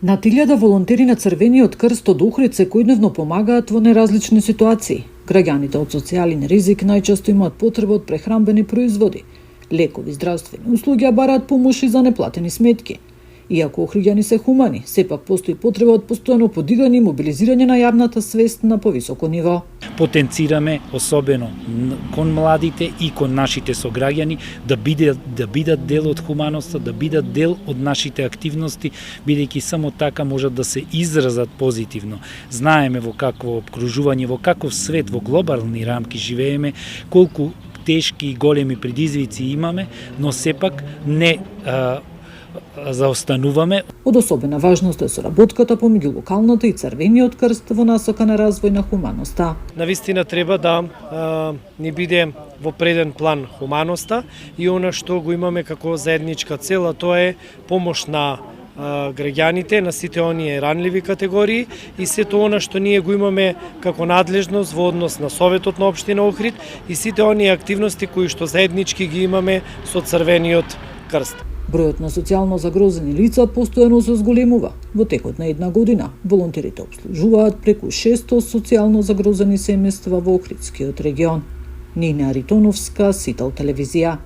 Над 1000 волонтери на Црвениот крст од Охрид секојдневно помагаат во неразлични ситуации. Граѓаните од социјален ризик најчесто имаат потреба од прехранбени производи, лекови, здравствени услуги, а бараат помош и за неплатени сметки. Иако охриѓани се хумани, сепак постои потреба од постојано подигање и мобилизирање на јавната свест на повисоко ниво. Потенцираме особено кон младите и кон нашите сограѓани да бидат дел од хуманоста, да бидат дел од нашите активности, бидејќи само така можат да се изразат позитивно. Знаеме во какво обкружување, во каков свет, во глобални рамки живееме, колку тешки и големи предизвици имаме, но сепак не заостануваме. Од особена важност е соработката помеѓу локалната и Црвениот крст во насока на развој на хуманоста. Навистина треба да ни биде во преден план хуманоста и она што го имаме како заедничка цел, а тоа е помош на граѓаните, на сите оние ранливи категории и сето она што ние го имаме како надлежност во однос на Советот на општина Охрид и сите оние активности кои што заеднички ги имаме со Црвениот крст. Бројот на социјално загрозени лица постојано се зголемува. Во текот на една година волонтерите обслужуваат преку 600 социјално загрозени семејства во Охридскиот регион. Нина Ритоновска, Сител телевизија.